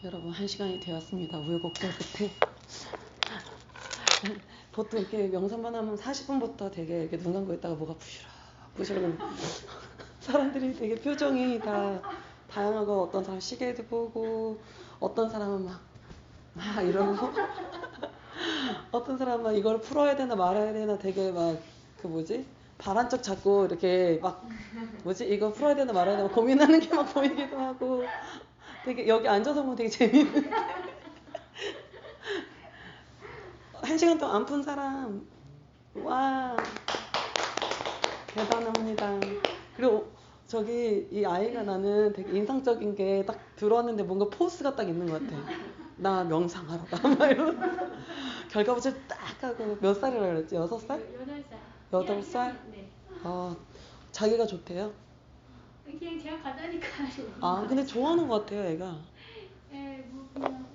여러분, 1시간이 되었습니다. 우여곡절 끝에. 보통 이렇게 명상만 하면 40분부터 되게 이렇게 눈 감고 있다가 뭐가 부시럭 사람들이 되게 표정이 다 다양하고, 어떤 사람 시계도 보고, 어떤 사람은 막 이러고, 어떤 사람은 막 이걸 풀어야 되나 말아야 되나 되게 막 그 뭐지? 발한 쪽 잡고 이렇게 막 뭐지? 이거 풀어야 되나 말아야 되나 고민하는 게 막 보이기도 하고, 되게 여기 앉아서 보면 되게 재밌는. 1시간 동안 안 푼 사람, 와, 대단합니다. 그리고 저기 이 아이가 나는 되게 인상적인 게 딱 들어왔는데 뭔가 포스가 딱 있는 것 같아. 나 명상하러 가. 막 이러고. 결과물질 딱 하고. 몇 살이라 그랬지? 6살? 8살. 8살? 네. 자기가 좋대요? 그냥 제가 가자니까. 근데 좋아하는 것 같아요, 애가. 예, 뭐 그냥.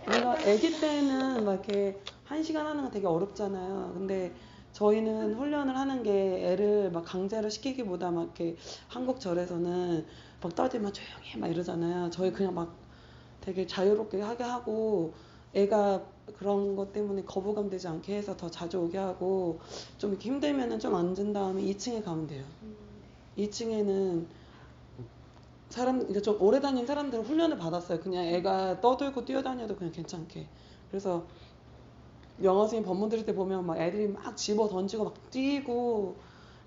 뭔가 애기 때는 막 이렇게 1시간 하는 거 되게 어렵잖아요. 근데 저희는 훈련을 하는 게 애를 막 강제로 시키기보다 막 이렇게 한국 절에서는 막 떠들면 조용히 해 막 이러잖아요. 저희 그냥 막 되게 자유롭게 하게 하고, 애가 그런 것 때문에 거부감 되지 않게 해서 더 자주 오게 하고, 좀 이렇게 힘들면은 좀 앉은 다음에 2층에 가면 돼요. 2층에는 그러니까 좀 오래 다닌 사람들은 훈련을 받았어요. 그냥 애가 떠들고 뛰어다녀도 그냥 괜찮게. 그래서 영어 선생님 법문 들을 때 보면 막 애들이 막 집어 던지고 막 뛰고,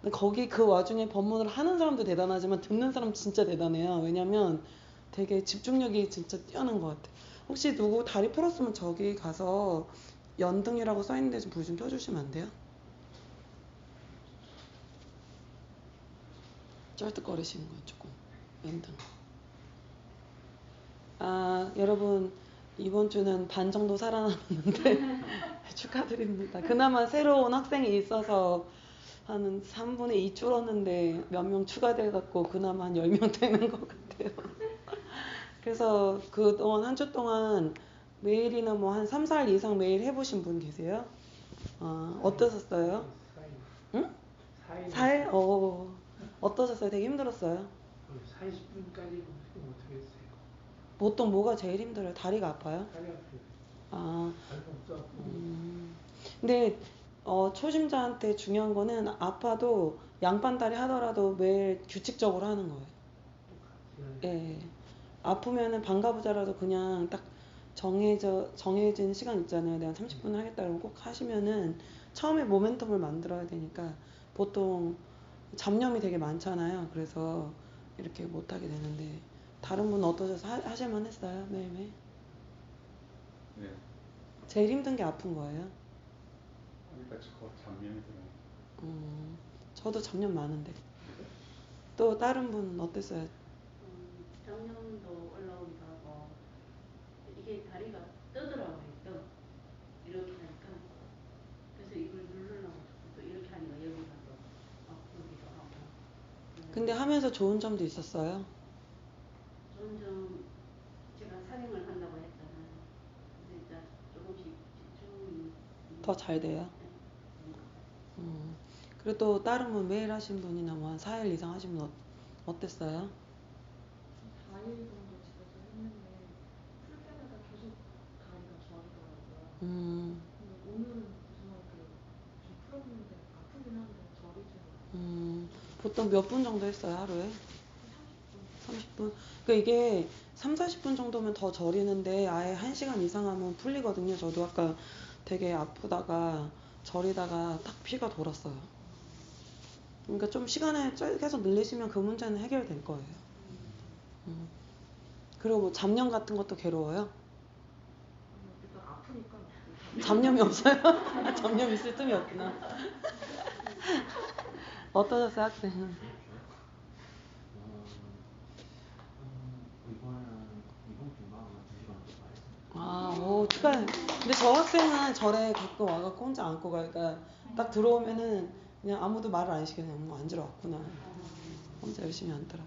근데 거기 그 와중에 법문을 하는 사람도 대단하지만 듣는 사람 진짜 대단해요. 왜냐면 되게 집중력이 진짜 뛰어난 것 같아. 혹시 누구 다리 풀었으면 저기 가서 연등이라고 써있는데 좀 불 좀 켜주시면 안 돼요? 쩔뚝거리시는 건 조금. 연등. 여러분, 이번 주는 반 정도 살아남았는데 축하드립니다. 그나마 새로운 학생이 있어서 한 3분의 2 줄었는데 몇 명 추가돼갖고 그나마 한 10명 되는 것 같아요. 그래서 그동안 한 주 동안 매일이나 뭐 한 3, 4일 이상 매일 해보신 분 계세요? 어떠셨어요? 응? 4일? 어떠셨어요? 되게 힘들었어요? 40분까지 못하겠어요. 보통 뭐가 제일 힘들어요? 다리가 아파요? 다리 아파요. 발목도 아프고. 근데 초심자한테 중요한 거는 아파도 양반다리 하더라도 매일 규칙적으로 하는 거예요. 예. 아프면은 반가부자라도 그냥 딱 정해진 시간 있잖아요. 내가 30분 하겠다 그러면 꼭 하시면은 처음에 모멘텀을 만들어야 되니까 보통 잡념이 되게 많잖아요. 그래서 이렇게 못하게 되는데, 다른 분은 어떠셔서 하실만 했어요? 매일매일? 네. 제일 힘든 게 아픈 거예요? 일단 저 잡념이 들어요. 저도 잡념 많은데. 또 다른 분은 어땠어요? 작년도 올라오기도 하고, 이게 다리가 뜨더라고요. 이렇게 하니까. 그래서 이걸 누르려고 또 이렇게 하니까 여기가 또 아프기도 하고. 근데 하면서 좋은 점도 있었어요? 좋은 점, 제가 사행을 한다고 했잖아요. 그래서 일단 조금씩 집중이 더 잘 돼요? 그리고 또 다른 분 매일 하신 분이나 뭐 한 4일 이상 하신 분 어땠어요? 4일 정도 집에서 했는데 풀 때마다 계속 다리가 저리더라고요. 근데 오늘은 이상하게 좀 풀었는데 아프긴 한데 저리지는 보통 몇 분 정도 했어요, 하루에? 30분. 30분? 그러니까 이게 3, 40분 정도면 더 저리는데 아예 1시간 이상 하면 풀리거든요. 저도 아까 되게 아프다가 저리다가 딱 피가 돌았어요. 그러니까 좀 시간을 계속 늘리시면 그 문제는 해결될 거예요. 그리고 뭐 잡념 같은 것도 괴로워요? 일단 아프니까. 잡념이 없어요? 잡념 있을 틈이 없구나. 어떠셨어요, 학생은? 이번 주가 아마 2시간 정도 했어요. 축하해. 근데 저 학생은 절에 가끔 와갖고 혼자 앉고 가요. 그러니까 딱 들어오면은 그냥 아무도 말을 안 시켜요. 그냥 뭐 앉으러 왔구나. 혼자 열심히 앉더라.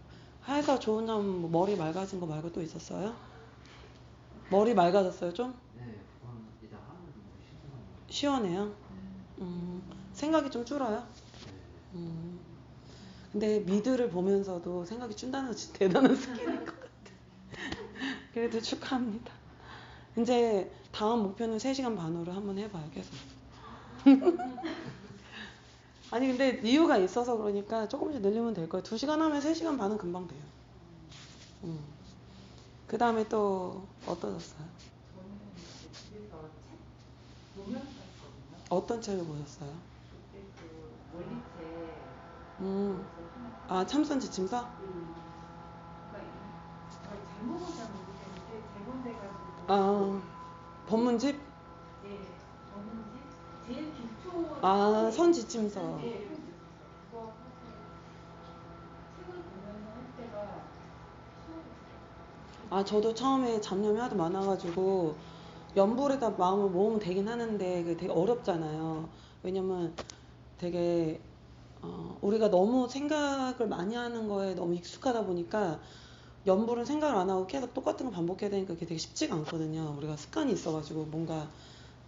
해서 좋은 점, 뭐 머리 맑아진 거 말고 또 있었어요? 머리 맑아졌어요, 좀? 네, 그건 이제 하면서 뭐 시원해요? 생각이 좀 줄어요? 네. 근데 미드를 보면서도 생각이 준다는 거 진짜 대단한 스킬인 것 같아. 그래도 축하합니다. 이제 다음 목표는 3시간 반으로 한번 해봐요, 계속. 아니, 근데 이유가 있어서 그러니까 조금씩 늘리면 될 거예요. 2시간 하면 3시간 반은 금방 돼요. 그 다음에 또 어떠셨어요? 저는 이제 집에서 책 보면서 했거든요. 어떤 책을 보셨어요? 그때 그 원리책 아, 참선지침서? 그러니까 잘 제목은 잘 모르겠는데 제본돼가지고 아, 법문집? 예, 전문지 제일 기초 아, 선지침서. 예, 그거 하고 책을 보면서 할 때가 수업했어요. 아, 저도 처음에 잡념이 하도 많아가지고 연불에다 마음을 모으면 되긴 하는데 그게 되게 어렵잖아요. 왜냐면 되게 우리가 너무 생각을 많이 하는 거에 너무 익숙하다 보니까 연불은 생각을 안 하고 계속 똑같은 거 반복해야 되니까 그게 되게 쉽지가 않거든요. 우리가 습관이 있어가지고 뭔가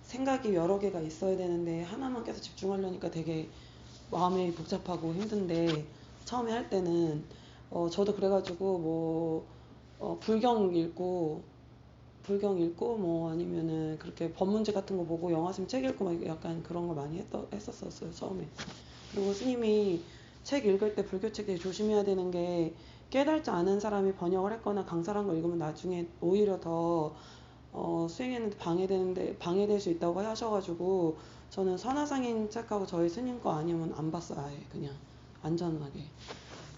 생각이 여러 개가 있어야 되는데 하나만 계속 집중하려니까 되게 마음이 복잡하고 힘든데 처음에 할 때는 저도 그래가지고 불경 읽고 뭐 아니면은 그렇게 법문집 같은 거 보고 영화씀 책 읽고 막 약간 그런 걸 많이 했었어요, 처음에. 그리고 스님이 책 읽을 때 불교 책 되게 조심해야 되는 게 깨달지 않은 사람이 번역을 했거나 강사한 걸 읽으면 나중에 오히려 더 수행했는데 방해될 수 있다고 하셔가지고 저는 선화상인 책하고 저희 스님 거 아니면 안 봤어요, 아예 그냥 안전하게.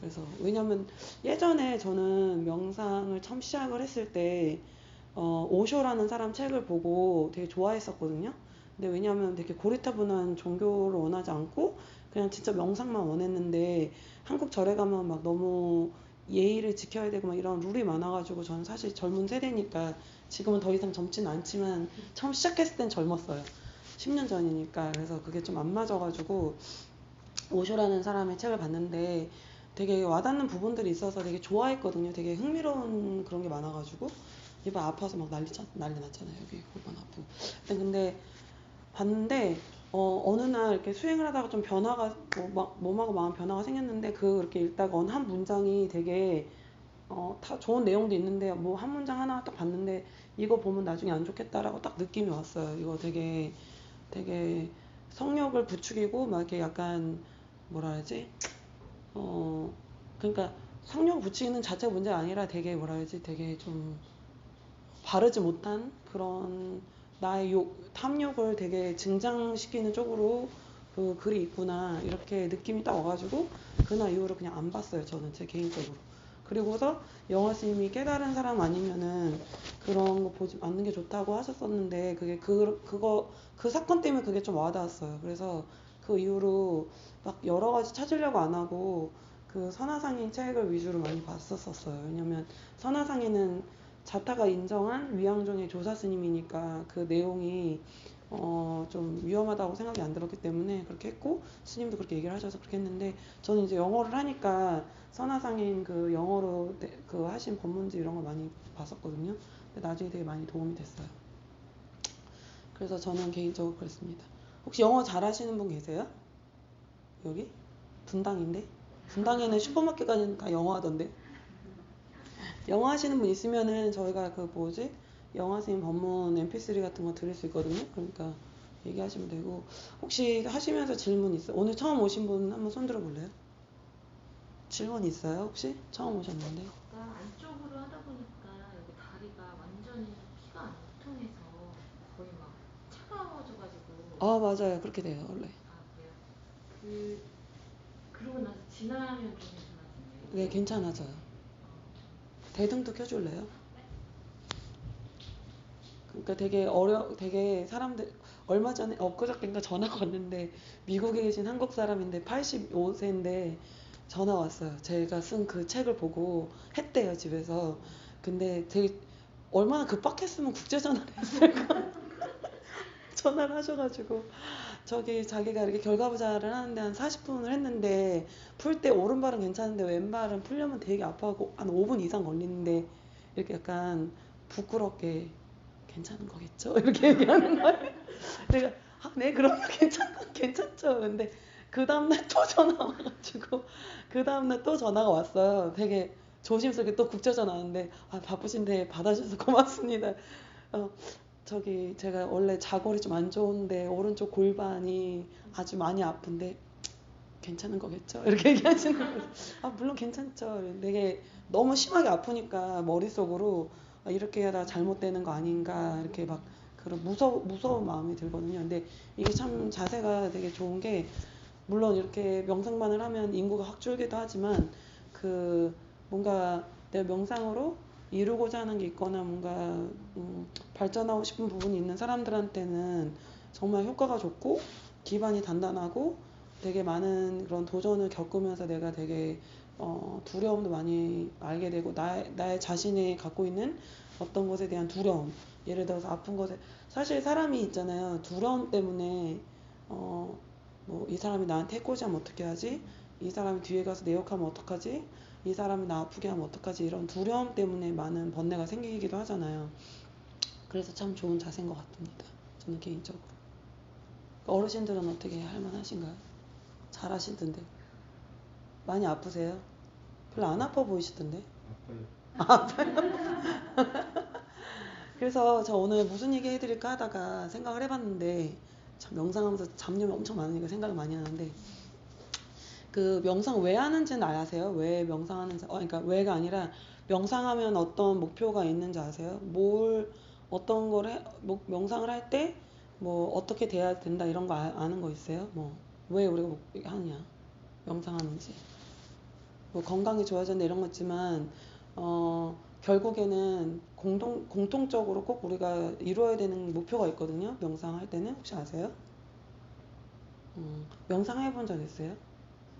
그래서 왜냐면 예전에 저는 명상을 처음 시작을 했을 때 오쇼라는 사람 책을 보고 되게 좋아했었거든요. 근데 왜냐면 되게 고리타분한 종교를 원하지 않고 그냥 진짜 명상만 원했는데 한국 절에 가면 막 너무 예의를 지켜야 되고 막 이런 룰이 많아가지고 저는 사실 젊은 세대니까 지금은 더 이상 젊지는 않지만 처음 시작했을 땐 젊었어요. 10년 전이니까. 그래서 그게 좀 안 맞아가지고 오쇼라는 사람의 책을 봤는데 되게 와닿는 부분들이 있어서 되게 좋아했거든요. 되게 흥미로운 그런 게 많아가지고 이번 아파서 막 난리 났잖아요. 여기 골반 아프고. 근데 봤는데 어느 날 이렇게 수행을 하다가 좀 변화가 몸하고 마음 변화가 생겼는데 그렇게 읽다가 어느 한 문장이 되게 다 좋은 내용도 있는데 뭐 한 문장 하나 딱 봤는데 이거 보면 나중에 안 좋겠다라고 딱 느낌이 왔어요. 이거 되게 성욕을 부추기고 막 이렇게 약간 뭐라 해야지 그러니까 성욕을 부추기는 자체가 문제가 아니라 되게 뭐라 해야지 되게 좀 바르지 못한 그런 나의 탐욕을 되게 증장시키는 쪽으로 그 글이 있구나 이렇게 느낌이 딱 와가지고 그날 이후로 그냥 안 봤어요. 저는 제 개인적으로. 그리고서 영화 스님이 깨달은 사람 아니면은 그런 거 보지 않는 게 좋다고 하셨었는데 그게 그 사건 때문에 그게 좀 와닿았어요. 그래서 그 이후로 막 여러 가지 찾으려고 안 하고 그 선화상인 책을 위주로 많이 봤었어요. 왜냐면 선화상인은 자타가 인정한 위양종의 조사 스님이니까 그 내용이 좀 위험하다고 생각이 안 들었기 때문에 그렇게 했고 스님도 그렇게 얘기를 하셔서 그렇게 했는데 저는 이제 영어를 하니까 선화상인 그 영어로 그 하신 법문지 이런 걸 많이 봤었거든요. 근데 나중에 되게 많이 도움이 됐어요. 그래서 저는 개인적으로 그랬습니다. 혹시 영어 잘하시는 분 계세요? 여기? 분당인데? 분당에는 슈퍼마켓 가면 다 영어 하던데. 영어 하시는 분 있으면은 저희가 영화 선생님 법문 mp3 같은 거 드릴 수 있거든요. 그러니까 얘기하시면 되고 혹시 하시면서 질문 있어요? 오늘 처음 오신 분 한번 손 들어볼래요? 질문 있어요? 혹시? 처음 오셨는데. 안쪽으로 하다 보니까 여기 다리가 완전히 피가 안 통해서 거의 막 차가워져가지고. 아 맞아요. 그렇게 돼요 원래. 아 그래요? 그러고 나서 지나면 좀 괜찮아지네요. 네 괜찮아져요. 대등도 켜줄래요? 그러니까 되게 사람들 얼마 전에 엊그저께인가 전화가 왔는데 미국에 계신 한국 사람인데 85세인데 전화 왔어요. 제가 쓴 그 책을 보고 했대요 집에서. 근데 되게 얼마나 급박했으면 국제전화를 했을까. 전화를 하셔가지고 자기가 이렇게 결과부자를 하는데 한 40분을 했는데 풀 때 오른발은 괜찮은데 왼발은 풀려면 되게 아파하고 한 5분 이상 걸리는데 이렇게 약간 부끄럽게 괜찮은 거겠죠? 이렇게 얘기하는 거예요. 내가 네 그러면 괜찮죠. 근데 그 다음날 또 전화 와가지고 그 다음날 또 전화가 왔어요. 되게 조심스럽게 또 국제전화 왔는데 바쁘신데 받아주셔서 고맙습니다. 저기 제가 원래 자골이 좀 안 좋은데 오른쪽 골반이 아주 많이 아픈데 괜찮은 거겠죠? 이렇게 얘기하시는 거예요. 아, 물론 괜찮죠. 되게 너무 심하게 아프니까 머릿속으로 아, 이렇게 하다가 잘못되는 거 아닌가 이렇게 막 그런 무서운 마음이 들거든요. 근데 이게 참 자세가 되게 좋은 게 물론 이렇게 명상만을 하면 인구가 확 줄기도 하지만 그 뭔가 내 명상으로 이루고자 하는 게 있거나 뭔가 발전하고 싶은 부분이 있는 사람들한테는 정말 효과가 좋고 기반이 단단하고 되게 많은 그런 도전을 겪으면서 내가 되게 두려움도 많이 알게 되고 나의 자신이 갖고 있는 어떤 것에 대한 두려움, 예를 들어서 아픈 것에 사실 사람이 있잖아요. 두려움 때문에 뭐 이 사람이 나한테 해코지하면 어떻게 하지? 이 사람이 뒤에 가서 내 욕하면 어떡하지? 이 사람이 나 아프게 하면 어떡하지? 이런 두려움 때문에 많은 번뇌가 생기기도 하잖아요. 그래서 참 좋은 자세인 것 같습니다. 저는 개인적으로. 어르신들은 어떻게 할 만하신가요? 잘 하시던데. 많이 아프세요? 별로 안 아파 보이시던데. 아파요. 그래서 저 오늘 무슨 얘기 해드릴까 하다가 생각을 해봤는데 참 명상하면서 잡념이 엄청 많으니까 생각을 많이 하는데 그 명상 왜 하는지는 아세요? 왜 명상하는지 그러니까 왜가 아니라 명상하면 어떤 목표가 있는지 아세요? 어떤 거를 명상을 할 때 뭐 어떻게 돼야 된다 이런 거 아는 거 있어요? 뭐 왜 우리가 하느냐 명상하는지 뭐 건강이 좋아진다 이런 거 있지만 결국에는 공통적으로 꼭 우리가 이루어야 되는 목표가 있거든요. 명상할 때는 혹시 아세요? 명상해 본 적 있어요?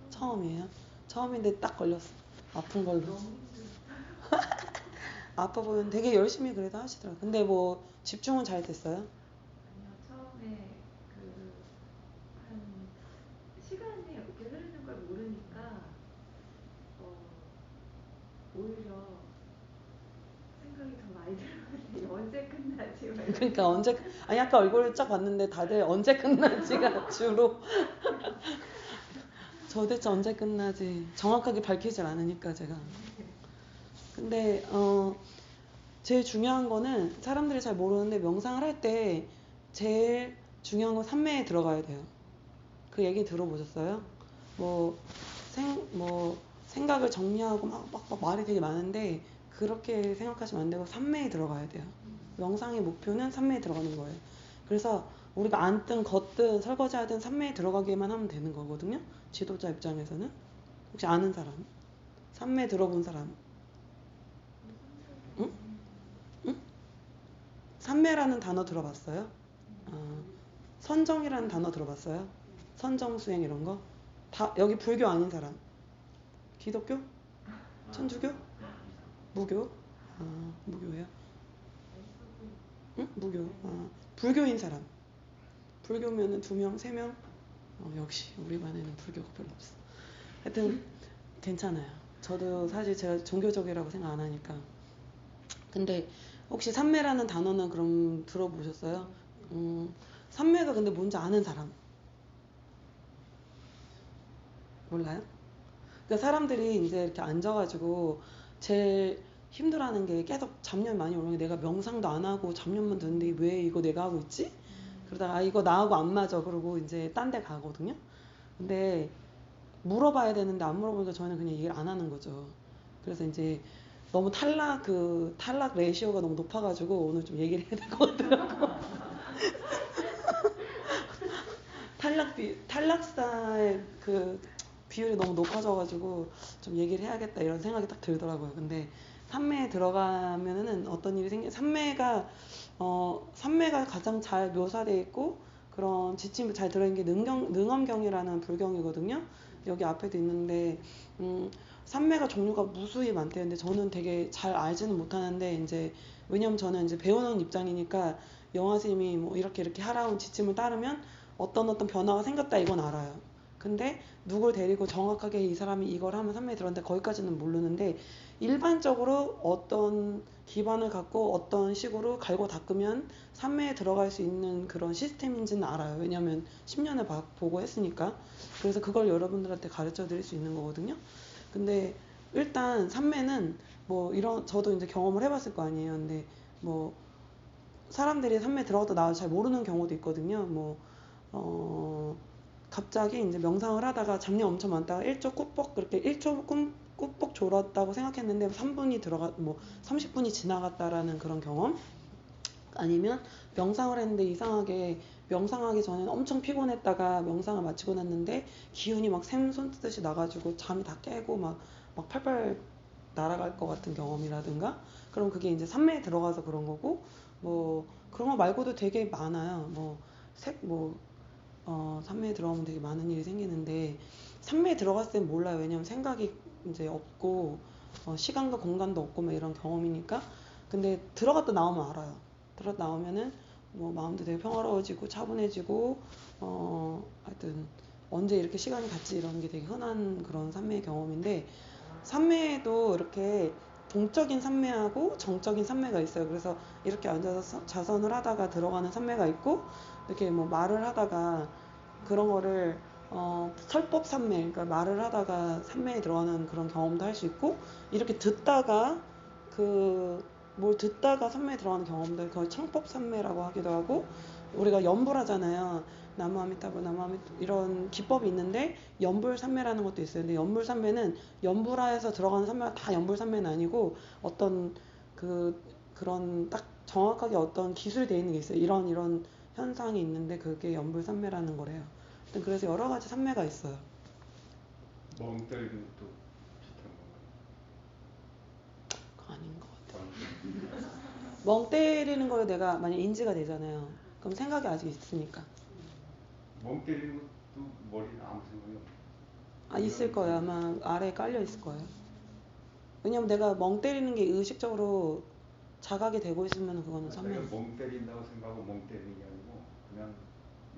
처음이에요? 처음인데 딱 걸렸어. 아픈 걸로. 아파 보면 되게 열심히 그래도 하시더라고요. 근데 뭐 집중은 잘 됐어요? 아니요, 처음에 한 시간이 어떻게 흐르는 걸 모르니까 오히려 생각이 더 많이 들었는데 언제 끝나지? 그러니까 아니 아까 얼굴을 쫙 봤는데 다들 언제 끝나지가 주로 도대체 언제 끝나지 정확하게 밝히질 않으니까 제가. 근데 제일 중요한 거는 사람들이 잘 모르는데 명상을 할 때 제일 중요한 건 삼매에 들어가야 돼요. 그 얘기 들어보셨어요? 뭐 생각을 정리하고 막 말이 되게 많은데 그렇게 생각하시면 안 되고 삼매에 들어가야 돼요. 명상의 목표는 삼매에 들어가는 거예요. 그래서 우리가 앉든 걷든 설거지하든 삼매에 들어가기만 하면 되는 거거든요. 지도자 입장에서는. 혹시 아는 사람? 삼매 들어본 사람? 응? 응? 삼매라는 단어 들어봤어요? 선정이라는 단어 들어봤어요? 선정수행 이런 거? 다 여기 불교 아닌 사람? 기독교? 천주교? 무교? 무교예요? 응? 무교. 불교인 사람. 불교면은 2명, 3명? 역시 우리 반에는 불교가 별로 없어. 하여튼 괜찮아요. 저도 사실 제가 종교적이라고 생각 안 하니까. 근데 혹시 삼매라는 단어는 그럼 들어보셨어요? 삼매가 근데 뭔지 아는 사람? 몰라요? 그러니까 사람들이 이제 이렇게 앉아가지고 제일 힘들어하는 게 계속 잡념이 많이 오는 게 내가 명상도 안 하고 잡념만 드는데 왜 이거 내가 하고 있지? 그러다가 이거 나하고 안 맞아 그러고 이제 딴 데 가거든요. 근데 물어봐야 되는데 안 물어보니까 저희는 그냥 얘기를 안 하는 거죠. 그래서 이제 너무 탈락 레이시오가 너무 높아가지고 오늘 좀 얘기를 해야 될 것 같더라고. 탈락사의 그 비율이 너무 높아져가지고 좀 얘기를 해야겠다 이런 생각이 딱 들더라고요. 근데 삼매에 들어가면은 어떤 일이 삼매가 가장 잘 묘사되어 있고 그런 지침이 잘 들어있는 게 능엄경이라는 불경이거든요. 여기 앞에도 있는데 삼매가 종류가 무수히 많대요. 근데 저는 되게 잘 알지는 못하는데 이제 왜냐면 저는 이제 배우는 입장이니까 영화 선생님이 뭐 이렇게 하라는 지침을 따르면 어떤 변화가 생겼다 이건 알아요. 근데 누굴 데리고 정확하게 이 사람이 이걸 하면 삼매에 들었는데 거기까지는 모르는데 일반적으로 어떤 기반을 갖고 어떤 식으로 갈고 닦으면 삼매에 들어갈 수 있는 그런 시스템인지는 알아요. 왜냐면 10년을 보고 했으니까. 그래서 그걸 여러분들한테 가르쳐 드릴 수 있는 거거든요. 근데 일단 삼매는 뭐 저도 이제 경험을 해봤을 거 아니에요. 근데 뭐 사람들이 산매에 들어갔다 나와서 잘 모르는 경우도 있거든요. 갑자기 이제 명상을 하다가 잡념 엄청 많다가 1초 꾸벅 그렇게 1초 꾸벅 졸았다고 생각했는데 30분이 지나갔다라는 그런 경험. 아니면 명상을 했는데 이상하게 명상하기 전에는 엄청 피곤했다가 명상을 마치고 났는데 기운이 막 샘 솟듯이 나가지고 잠이 다 깨고 막 팔팔 날아갈 것 같은 경험이라든가. 그럼 그게 이제 산매에 들어가서 그런 거고, 그런 거 말고도 되게 많아요. 산매에 들어가면 되게 많은 일이 생기는데, 산매에 들어갔을 땐 몰라요. 왜냐면 생각이 이제 없고, 시간과 공간도 없고, 막 이런 경험이니까. 근데 들어갔다 나오면 알아요. 들어갔다 나오면은, 마음도 되게 평화로워지고, 차분해지고, 하여튼, 언제 이렇게 시간이 갔지 이런 게 되게 흔한 그런 산매의 경험인데, 산매에도 이렇게 동적인 산매하고 정적인 산매가 있어요. 그래서 이렇게 앉아서 자선을 하다가 들어가는 산매가 있고, 이렇게 말을 하다가 그런 거를 설법 산매, 그러니까 말을 하다가 산매에 들어가는 그런 경험도 할 수 있고, 이렇게 듣다가 뭘 듣다가 산매에 들어가는 경험들, 그걸 청법 산매라고 하기도 하고, 우리가 연불 하잖아요. 나무아미타불, 이런 기법이 있는데 연불 산매라는 것도 있어요. 근데 연불 산매는 연불하에서 들어가는 산매가 다 연불 산매는 아니고 어떤 그런 딱 정확하게 어떤 기술이 되어 있는 게 있어요. 이런 현상이 있는데 그게 연불 산매라는 거래요. 그래서 여러 가지 산매가 있어요. 멍 때리는 것도 비슷한 건가요? 아닌 것 같아요. 멍 때리는 거에 내가 만약 인지가 되잖아요. 그럼 생각이 아직 있으니까. 멍 때리는 것도 머리에 아무 생각이 없어요. 있을 거예요. 아마 아래에 깔려 있을 거예요. 왜냐면 내가 멍 때리는 게 의식적으로 자각이 되고 있으면 그거는 자기가 산매. 멍 때린다고 생각하고 멍 때리는 게 아니고 그냥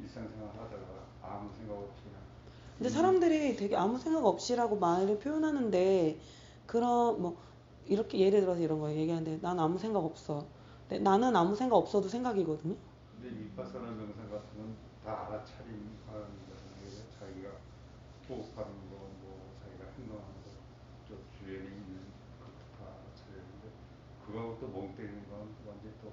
일상생활 하다가 아무 생각 없이 그냥. 근데 사람들이 되게 아무 생각 없이라고 말을 표현하는데, 이렇게 예를 들어서 이런 거예요. 얘기하는데 난 아무 생각 없어. 근데 나는 아무 생각 없어도 생각이거든요. 근데 윗바사나 명상 같은 건 다 알아차림 하는 거잖아요. 자기가 호흡하는 거, 자기가 행동하는 거, 저 주변에 있는 것도 다 알아차리는데 그거하고 또 멍 때리는 건 완전히 또.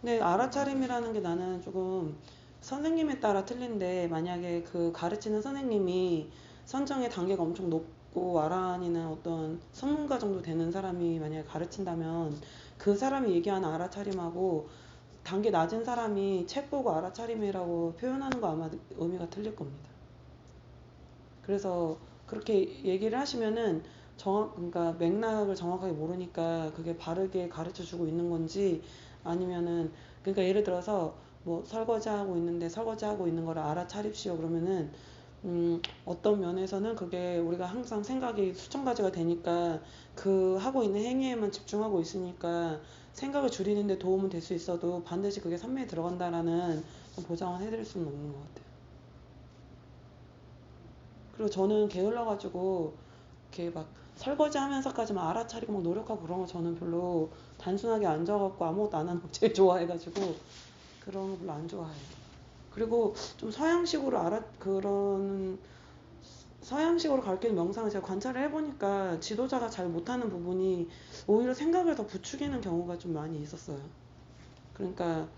근데 알아차림이라는 게 나는 조금 선생님에 따라 틀린데, 만약에 그 가르치는 선생님이 선정의 단계가 엄청 높고 아란이는 어떤 전문가 정도 되는 사람이 만약에 가르친다면 그 사람이 얘기하는 알아차림하고 단계 낮은 사람이 책 보고 알아차림이라고 표현하는 거 아마 의미가 틀릴 겁니다. 그래서 그렇게 얘기를 하시면은 그러니까 맥락을 정확하게 모르니까 그게 바르게 가르쳐 주고 있는 건지, 아니면은, 그러니까 예를 들어서 설거지하고 있는데 설거지하고 있는 거를 알아차립시오 그러면은 어떤 면에서는 그게 우리가 항상 생각이 수천 가지가 되니까 그 하고 있는 행위에만 집중하고 있으니까 생각을 줄이는 데 도움은 될 수 있어도 반드시 그게 산매에 들어간다라는 보장을 해드릴 수는 없는 것 같아요. 그리고 저는 게을러가지고 이렇게 막 설거지 하면서까지만 알아차리고 막 노력하고 그런 거 저는 별로, 단순하게 앉아갖고 아무것도 안 하는 거 제일 좋아해가지고 그런 거 별로 안 좋아해요. 그리고 좀 서양식으로 가르치는 명상을 제가 관찰을 해보니까 지도자가 잘 못하는 부분이 오히려 생각을 더 부추기는 경우가 좀 많이 있었어요. 그러니까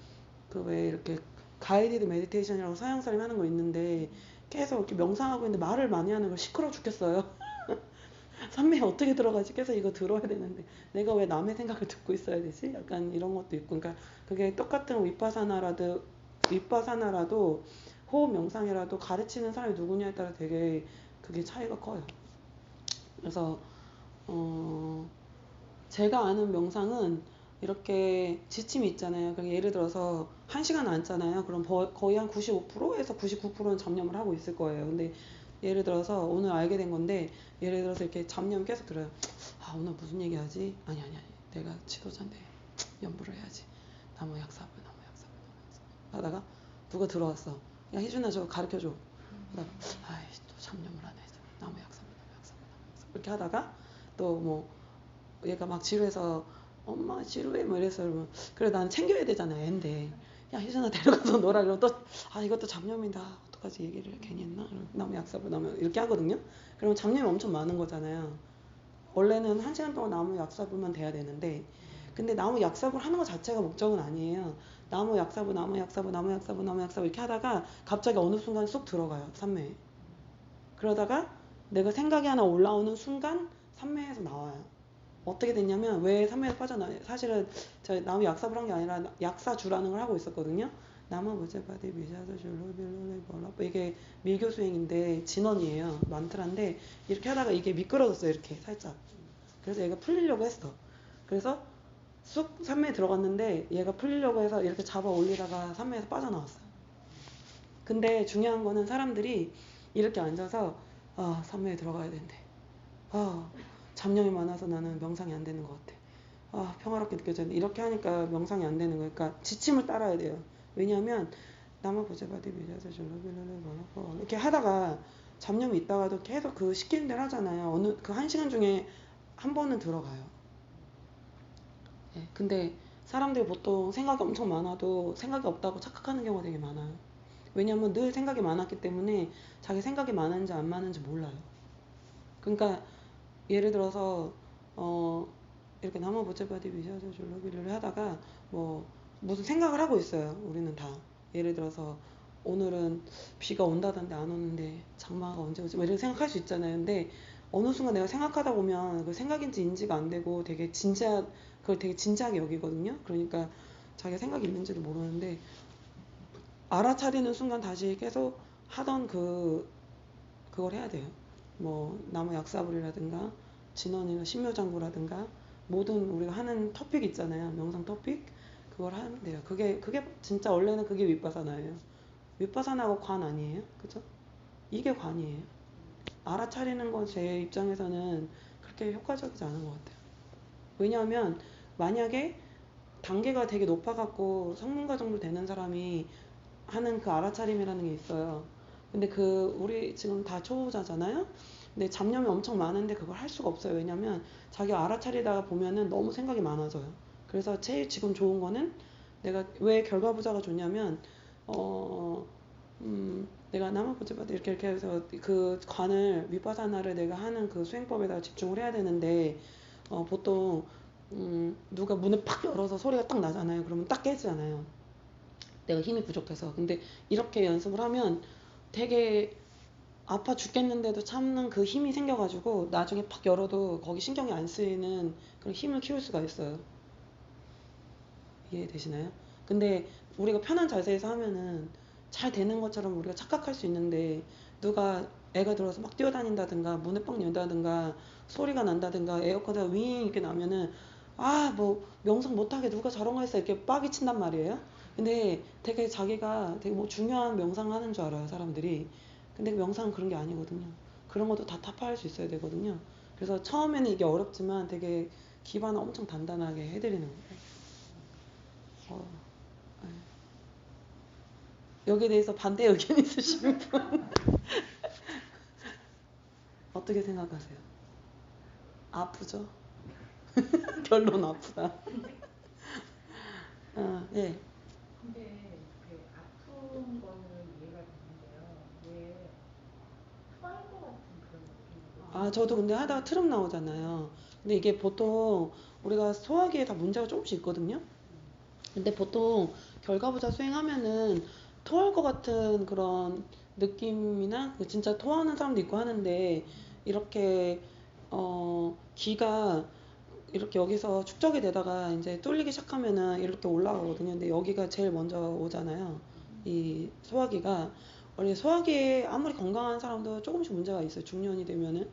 왜 이렇게 가이디드 메디테이션이라고 서양 사람이 하는 거 있는데 계속 이렇게 명상하고 있는데 말을 많이 하는 걸 시끄러워 죽겠어요. 산매에 어떻게 들어가지? 계속 이거 들어야 되는데 내가 왜 남의 생각을 듣고 있어야 되지? 약간 이런 것도 있고, 그러니까 그게 똑같은 윗바사나라도 호흡 명상이라도 가르치는 사람이 누구냐에 따라 되게 그게 차이가 커요. 그래서 제가 아는 명상은 이렇게 지침이 있잖아요. 그러니까 예를 들어서 1시간 앉잖아요. 그럼 거의 한 95%에서 99%는 잡념을 하고 있을 거예요. 근데 예를 들어서 오늘 알게 된 건데, 예를 들어서 이렇게 잡념 계속 들어요. 오늘 무슨 얘기 하지? 아니. 내가 지도자인데 연부를 해야지. 나무 약사부 하다가 누가 들어왔어. 야, 희준아, 저거 가르쳐줘. 그러다가 또 잡념을 하네. 나무 약사부. 이렇게 하다가 또 얘가 막 지루해서 엄마 지루해 이래서, 그러면 그래 난 챙겨야 되잖아 애인데, 야 희준아 데려가서 놀아. 그러면 또 이것도 잡념이다. 어떡하지, 얘기를 괜히 했나? 나무 약사부 이렇게 하거든요. 그러면 잡념이 엄청 많은 거잖아요. 원래는 1시간 동안 나무 약사부만 돼야 되는데, 근데 나무 약삽을 하는 것 자체가 목적은 아니에요. 나무 약사부 이렇게 하다가 갑자기 어느 순간 쏙 들어가요. 삼매에. 그러다가 내가 생각이 하나 올라오는 순간 삼매에서 나와요. 어떻게 됐냐면 왜 삼매에서 빠져나와요? 사실은 저 나무 약삽을 한 게 아니라 약사주라는 걸 하고 있었거든요. 나무 부제바디 미샤드 줄로빌로레 벌라 이게 밀교 수행인데 진원이에요. 만트라인데 이렇게 하다가 이게 미끄러졌어요. 이렇게 살짝. 그래서 얘가 풀리려고 했어. 그래서 쑥 삼매에 들어갔는데 얘가 풀리려고 해서 이렇게 잡아 올리다가 삼매에서 빠져나왔어요. 근데 중요한 거는 사람들이 이렇게 앉아서 삼매에 들어가야 된대. 잡념이 많아서 나는 명상이 안 되는 것 같아. 평화롭게 느껴지는데 이렇게 하니까 명상이 안 되는 거예요. 그러니까 지침을 따라야 돼요. 왜냐하면 나무 보제바디 미자서 이렇게 하다가 잡념이 있다가도 계속 그 시키는 대로 하잖아요. 어느 그 1시간 중에 한 번은 들어가요. 네, 근데 사람들이 보통 생각이 엄청 많아도 생각이 없다고 착각하는 경우가 되게 많아요. 왜냐면 늘 생각이 많았기 때문에 자기 생각이 많은지 안 많은지 몰라요. 그러니까 예를 들어서 이렇게 나무 보제바디 미샤드 줄로비를 하다가 뭐 무슨 생각을 하고 있어요. 우리는 다. 예를 들어서 오늘은 비가 온다던데 안 오는데 장마가 언제 오지? 뭐 이렇게 생각할 수 있잖아요. 근데 어느 순간 내가 생각하다 보면 그 생각인지 인지가 안 되고 그걸 되게 진지하게 여기거든요. 그러니까 자기가 생각이 있는지도 모르는데 알아차리는 순간 다시 계속 하던 그걸 해야 돼요. 뭐 나무 약사불이라든가 진원이나 신묘장구라든가 모든 우리가 하는 토픽 있잖아요. 명상 토픽 그걸 하면 돼요. 그게 진짜 원래는 그게 윗바사나예요. 윗바사나가 관 아니에요? 그죠? 이게 관이에요. 알아차리는 건 제 입장에서는 그렇게 효과적이지 않은 것 같아요. 왜냐하면 만약에 단계가 되게 높아갖고 성문가 정도 되는 사람이 하는 그 알아차림이라는 게 있어요. 근데 우리 지금 다 초보자잖아요? 근데 잡념이 엄청 많은데 그걸 할 수가 없어요. 왜냐면 자기 알아차리다가 보면은 너무 생각이 많아져요. 그래서 제일 지금 좋은 거는 내가 왜 결과부자가 좋냐면, 내가 나마부지바드 이렇게 해서 그 관을 윗바사나를 내가 하는 그 수행법에다가 집중을 해야 되는데, 보통, 누가 문을 팍 열어서 소리가 딱 나잖아요. 그러면 딱 깨지잖아요. 내가 힘이 부족해서. 근데 이렇게 연습을 하면 되게 아파 죽겠는데도 참는 그 힘이 생겨가지고 나중에 팍 열어도 거기 신경이 안 쓰이는 그런 힘을 키울 수가 있어요. 이해되시나요? 근데 우리가 편한 자세에서 하면은 잘 되는 것처럼 우리가 착각할 수 있는데 누가 애가 들어서 막 뛰어다닌다든가 문을 빡 연다든가 소리가 난다든가 에어컨에서 윙 이렇게 나면은 뭐 명상 못하게 누가 저런 거 했어 이렇게 빡이 친단 말이에요. 근데 되게 자기가 되게 뭐 중요한 명상을 하는 줄 알아요 사람들이. 근데 명상은 그런 게 아니거든요. 그런 것도 다 타파할 수 있어야 되거든요. 그래서 처음에는 이게 어렵지만 되게 기반을 엄청 단단하게 해드리는 거예요. 네. 여기에 대해서 반대 의견 있으신 분 어떻게 생각하세요? 아프죠? 결론 아프다. 예. 근데 그 아픈 거는 이해가 되는데요. 왜 토할 것 같은 그런 느낌이 저도 근데 하다가 트름 나오잖아요. 근데 이게 보통 우리가 소화기에 다 문제가 조금씩 있거든요. 근데 보통 결과부자 수행하면은 토할 것 같은 그런 느낌이나 진짜 토하는 사람도 있고 하는데 이렇게 기가 이렇게 여기서 축적이 되다가 이제 뚫리기 시작하면은 이렇게 올라가거든요. 근데 여기가 제일 먼저 오잖아요. 이 소화기가 원래 소화기에 아무리 건강한 사람도 조금씩 문제가 있어요. 중년이 되면은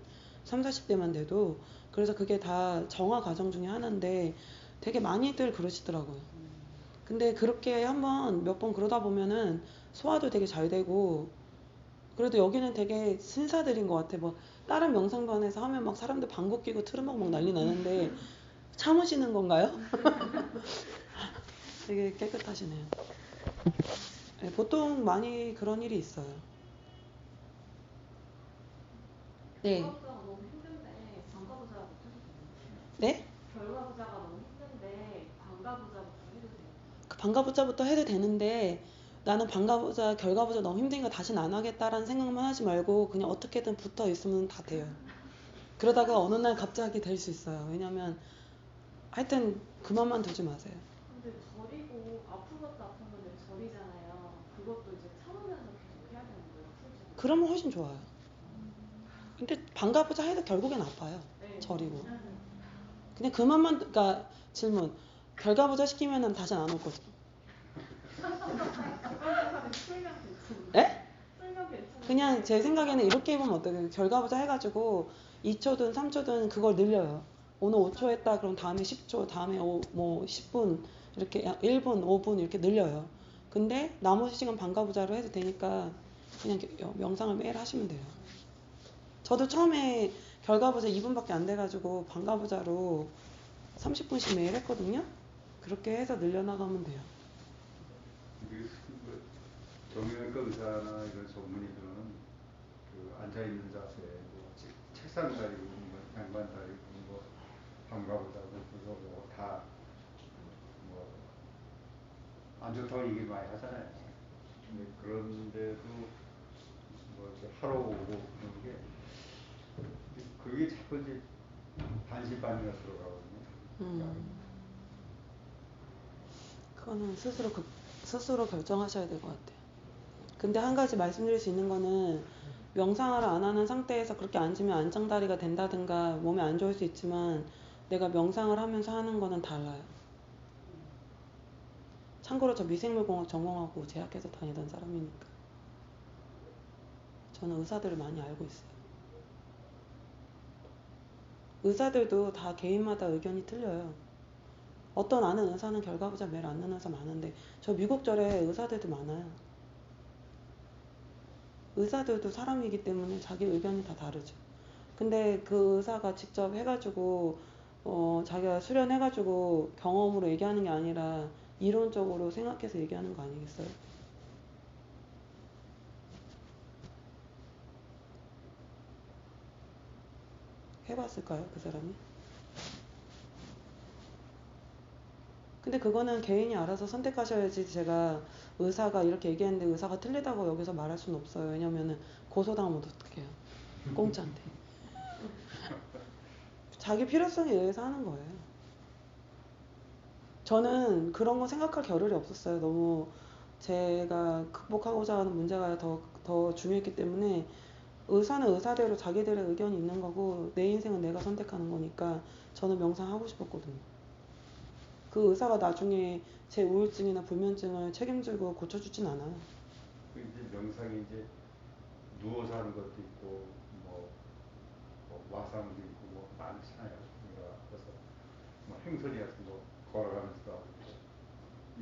3, 40대만 돼도. 그래서 그게 다 정화 과정 중에 하나인데 되게 많이들 그러시더라고요. 근데 그렇게 한번 몇 번 그러다 보면은 소화도 되게 잘 되고 그래도 여기는 되게 신사들인 것 같아. 뭐 다른 명상관에서 하면 막 사람들 방귀 끼고 트름하고 막 난리 나는데 참으시는 건가요? 되게 깨끗하시네요. 네, 보통 많이 그런 일이 있어요. 네. 결과부자가 너무 힘든데 방과부자 못해도 돼요. 네? 결과부자가 너무 힘든데 방과부자부터 해도 돼요. 그 방과부자부터 해도 되는데 나는 방과부자, 결과부자 너무 힘드니까 다시는 안 하겠다라는 생각만 하지 말고 그냥 어떻게든 붙어 있으면 다 돼요. 그러다가 어느 날 갑자기 될 수 있어요. 왜냐면 하여튼 그만만 두지 마세요. 근데 저리고 아픈 것도 아픈 건데 저리잖아요. 그것도 이제 참으면서 계속 해야 되는 거예요, 솔직히. 그러면 훨씬 좋아요. 근데 반가보자 해도 결국엔 아파요. 네. 저리고. 그냥 그만만, 그러니까 질문. 결과보자 시키면은 다시 안 올 거죠. 풀면 괜찮은데. 에? 풀면 괜찮은데. 그냥 제 생각에는 이렇게 해보면 어때요? 결과보자 해가지고 2초든 3초든 그걸 늘려요. 오늘 5초 했다 그럼 다음에 10초, 다음에 뭐 10분 이렇게 1분, 5분 이렇게 늘려요. 근데 나머지 시간 반가보자로 해도 되니까 그냥 명상을 매일 하시면 돼요. 저도 처음에 결과보자 2분밖에 안 돼가지고 반가보자로 30분씩 매일 했거든요. 그렇게 해서 늘려나가면 돼요. 정형외과 의사나 이런 전문의들은 그 앉아있는 자세, 뭐 책상 다리고, 뭐 양반 다리고, 뭐 반가보자고 그거 뭐 안 좋다고 얘기 많이 하잖아요. 근데 그런데도 뭐 이렇게 하러 오고 그런 게 그게 자꾸 이제 반신반의가 들어가거든요. 그거는 스스로 결정하셔야 될 것 같아요. 근데 한 가지 말씀드릴 수 있는 거는 명상을 안 하는 상태에서 그렇게 앉으면 안짱다리가 된다든가 몸에 안 좋을 수 있지만 내가 명상을 하면서 하는 거는 달라요. 참고로 저 미생물공학 전공하고 제약회사 다니던 사람이니까 저는 의사들을 많이 알고 있어요. 의사들도 다 개인마다 의견이 틀려요. 어떤 아는 의사는 결과보자 매일 앉는 의사 많은데 저 미국절에 의사들도 많아요. 의사들도 사람이기 때문에 자기 의견이 다 다르죠. 근데 그 의사가 직접 해가지고 자기가 수련해가지고 경험으로 얘기하는 게 아니라 이론적으로 생각해서 얘기하는 거 아니겠어요? 해봤을까요, 그 사람이? 근데 그거는 개인이 알아서 선택하셔야지 제가 의사가 이렇게 얘기했는데 의사가 틀리다고 여기서 말할 수는 없어요. 왜냐면은 고소당하면 어떡해요. 공짜인데. 자기 필요성에 의해서 하는 거예요. 저는 그런 거 생각할 겨를이 없었어요. 너무 제가 극복하고자 하는 문제가 더 중요했기 때문에 의사는 의사대로 자기들의 의견이 있는 거고 내 인생은 내가 선택하는 거니까 저는 명상하고 싶었거든요. 그 의사가 나중에 제 우울증이나 불면증을 책임지고 고쳐주진 않아요. 이제 명상이 이제 누워서 하는 것도 있고 뭐 와상도 있고 뭐 많잖아요. 그래서 뭐 행선이 같은 거 걸어가면서 하고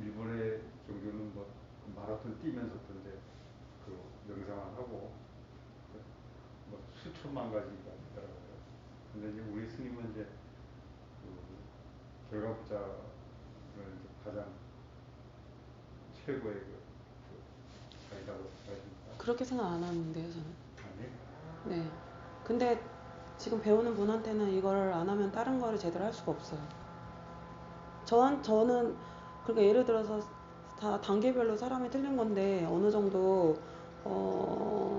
일본의 종교는 뭐 마라톤 뛰면서도 이제 그 명상을 하고 뭐 수천만 가지가 있더라고요. 근데 이제 우리 스님은 이제 그 결과부자를 이제 가장 최고의 자리라고 생각합니다. 그렇게 생각 안 하는데요, 저는. 아니? 네. 근데 지금 배우는 분한테는 이걸 안 하면 다른 거를 제대로 할 수가 없어요. 저는 그러니까 예를 들어서 다 단계별로 사람이 틀린 건데 어느 정도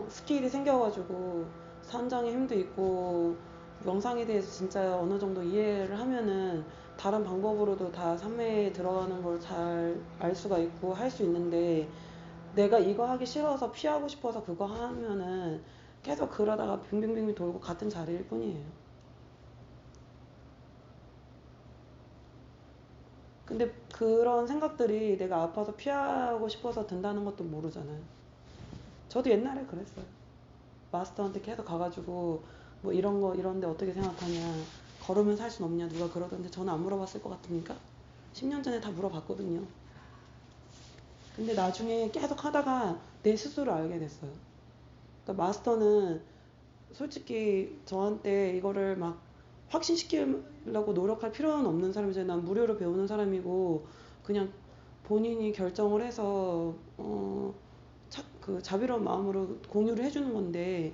스킬이 생겨가지고 산장에 힘도 있고 명상에 대해서 진짜 어느 정도 이해를 하면은 다른 방법으로도 다 산매에 들어가는 걸 잘 알 수가 있고 할 수 있는데 내가 이거 하기 싫어서 피하고 싶어서 그거 하면은 계속 그러다가 빙빙빙 돌고 같은 자리일 뿐이에요. 근데 그런 생각들이 내가 아파서 피하고 싶어서 든다는 것도 모르잖아요. 저도 옛날에 그랬어요. 마스터한테 계속 가가지고 뭐 이런 거 이런데 어떻게 생각하냐, 걸으면 살 순 없냐 누가 그러던데 저는 안 물어봤을 것 같으니까 10년 전에 다 물어봤거든요. 근데 나중에 계속 하다가 내 스스로 알게 됐어요. 그러니까 마스터는 솔직히 저한테 이거를 막 확신시키려고 노력할 필요는 없는 사람이잖아요. 난 무료로 배우는 사람이고 그냥 본인이 결정을 해서 그 자비로운 마음으로 공유를 해주는 건데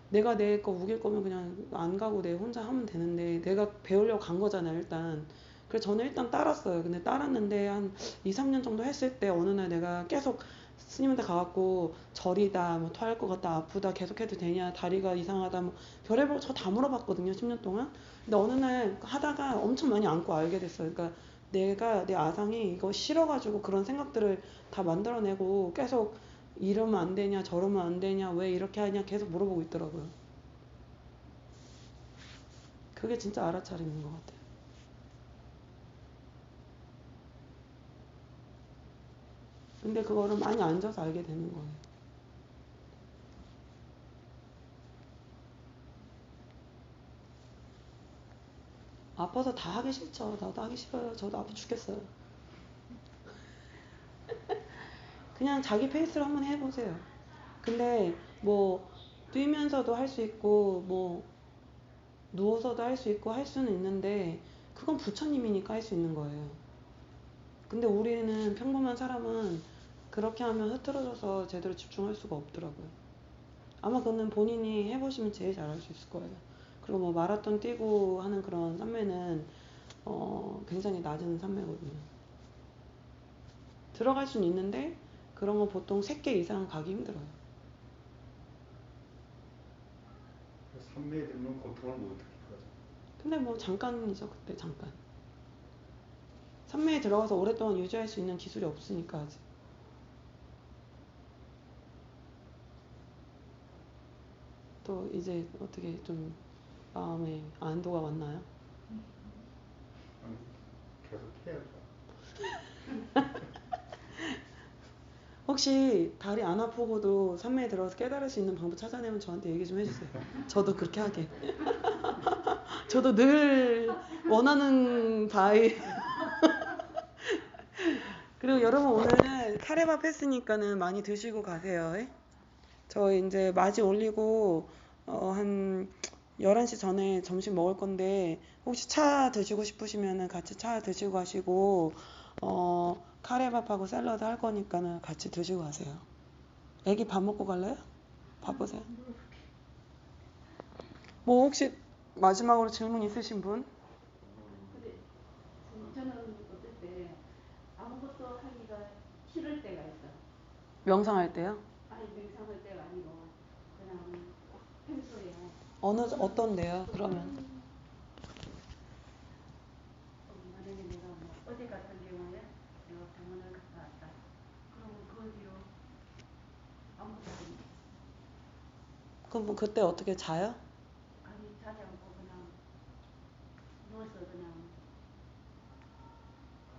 내가 내 거 우길 거면 그냥 안 가고 내 혼자 하면 되는데 내가 배우려고 간 거잖아요, 일단. 그래서 저는 일단 따랐어요. 근데 따랐는데 한 2, 3년 정도 했을 때 어느 날 내가 계속 스님한테 가갖고 저리다, 뭐 토할 것 같다, 아프다, 계속해도 되냐, 다리가 이상하다, 뭐 별의별 저 다 물어봤거든요, 10년 동안. 근데 어느 날 하다가 엄청 많이 안고 알게 됐어요. 그러니까 내가 내 아상이 이거 싫어가지고 그런 생각들을 다 만들어내고 계속 이러면 안 되냐, 저러면 안 되냐, 왜 이렇게 하냐 계속 물어보고 있더라고요. 그게 진짜 알아차리는 것 같아요. 근데 그거를 많이 앉아서 알게 되는 거예요. 아파서 다 하기 싫죠. 나도 하기 싫어요. 저도 아파 죽겠어요. 그냥 자기 페이스로 한번 해보세요. 근데 뭐 뛰면서도 할 수 있고 뭐 누워서도 할 수 있고 할 수는 있는데 그건 부처님이니까 할 수 있는 거예요. 근데 우리는 평범한 사람은 그렇게 하면 흐트러져서 제대로 집중할 수가 없더라고요. 아마 그거는 본인이 해보시면 제일 잘할 수 있을 거예요. 그리고 뭐 마라톤 뛰고 하는 그런 산매는 굉장히 낮은 산매거든요. 들어갈 수는 있는데 그런 거 보통 3개 이상 가기 힘들어요. 산매에 들면 고통을 못 느낄 거죠. 근데 뭐 잠깐이죠. 그때 잠깐. 산매에 들어가서 오랫동안 유지할 수 있는 기술이 없으니까 아직. 또 이제 어떻게 좀 마음에 안도가 왔나요? 아니, 계속 해야죠. 혹시 다리 안 아프고도 산매에 들어가서 깨달을 수 있는 방법 찾아내면 저한테 얘기 좀 해주세요. 저도 그렇게 하게. 저도 늘 원하는 바에. 그리고 여러분 오늘 카레밥 했으니까는 많이 드시고 가세요. 저 이제 맞이 올리고 한 11시 전에 점심 먹을 건데 혹시 차 드시고 싶으시면은 같이 차 드시고 가시고 카레밥하고 샐러드 할 거니까는 같이 드시고 가세요. 애기 밥 먹고 갈래요? 바쁘세요? 뭐 혹시 마지막으로 질문 있으신 분? 근데 저는 어떨 때 아무것도 하기가 싫을 때가 있어. 명상할 때요? 아니 명상할 때가 아니고 그냥 평소에 어떤데요? 그러면 만약에 내가 뭐 어제 같은 경우에 내가 병원을 갔다 왔다. 그러면 그 뒤로 아무것도 안 해. 그럼 뭐 그때 어떻게 자요? 아니 자지 않고 그냥 누워서 그냥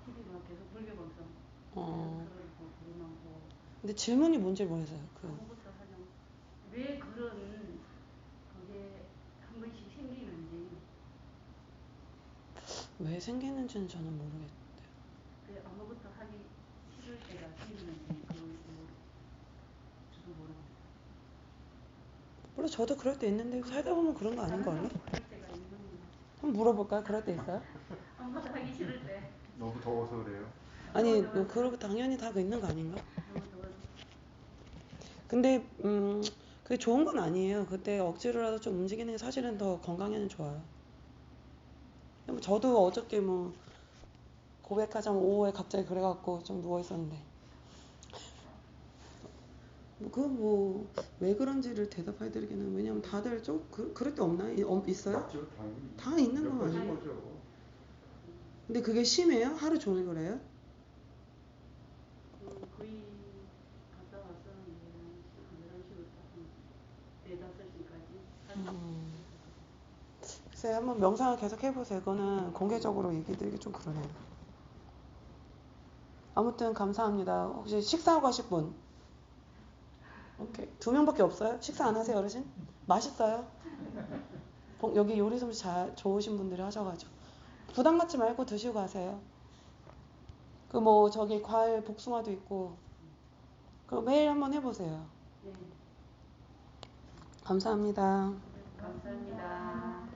TV만 계속 불교방송 틀어놓고 그러면 뭐 근데 질문이 뭔지 모르겠어요. 아무것도 하냐. 왜 그런 그게 한 번씩 생기는지. 왜 생기는지는 저는 모르겠어요. 그 아무것도 하기 싫을 때가 생기는지 그거 저도 모르겠어요. 물론 저도 그럴 때 있는데 살다 보면 그런 거 아닌 걸요? 그럴 때가 있는 거. 한번 물어볼까요? 그럴 때 있어요? 아무것도 하기 싫을 때. 너무 더워서 그래요. 아니 그러고 당연히 다 있는 거 아닌가? 너무 더워서. 근데 그게 좋은 건 아니에요. 그때 억지로라도 좀 움직이는 게 사실은 더 건강에는 좋아요. 저도 어저께 뭐 고백하자면 오후에 갑자기 그래갖고 좀 누워 있었는데 왜 그런지를 대답해드리기는 왜냐면 다들 좀 그럴 때 없나요? 있어요? 맞죠, 당연히. 다 있는 거 몇 가지 아니에요? 거죠. 근데 그게 심해요? 하루 종일 그래요? 거의 갔다 와서 11시부터 한 4-5시까지. 글쎄요, 한번 명상을 계속 해보세요. 그거는 공개적으로 얘기드리기 좀 그러네요. 아무튼 감사합니다. 혹시 식사하고 가실 분? 오케이. 2명밖에 없어요? 식사 안 하세요, 어르신? 맛있어요? 여기 요리 솜씨 좋으신 분들이 하셔가지고. 부담 갖지 말고 드시고 가세요. 저기 과일 복숭아도 있고. 그거 매일 한번 해보세요. 네. 감사합니다. 감사합니다.